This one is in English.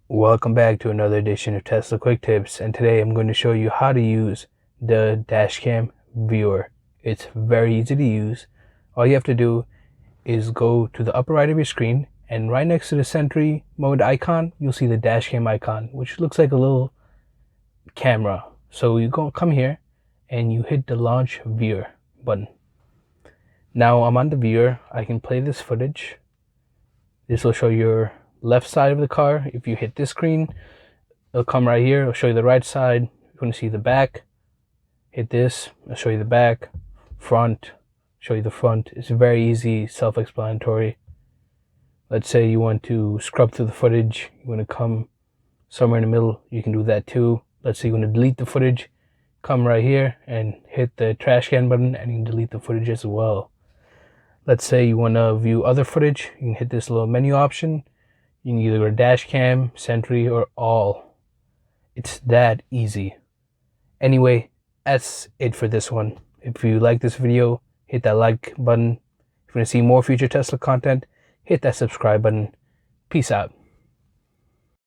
Welcome back to another edition of Tesla Quick Tips, and today I'm going to show you how to use the Dashcam viewer. It's very easy to use. All you have to do is go to the upper right of your screen, and right next to the Sentry mode icon, you'll see the Dashcam icon, which looks like a little camera. So you come here and you hit the launch viewer button. Now I'm on the viewer. I can play this footage. This will show your left side of the car. If you hit this screen, it'll come right here. It'll show you the right side. You want to see the back, hit this. It'll show you the back. Front, show you the front. It's very easy, self-explanatory. Let's say you want to scrub through the footage. You want to come somewhere in the middle. You can do that too. Let's say you want to delete the footage. Come right here and hit the trash can button, and you can delete the footage as well. Let's say you want to view other footage. You can hit this little menu option. You can either go to Dashcam, Sentry, or All. It's that easy. Anyway, that's it for this one. If you like this video, hit that like button. If you want to see more future Tesla content, hit that subscribe button. Peace out.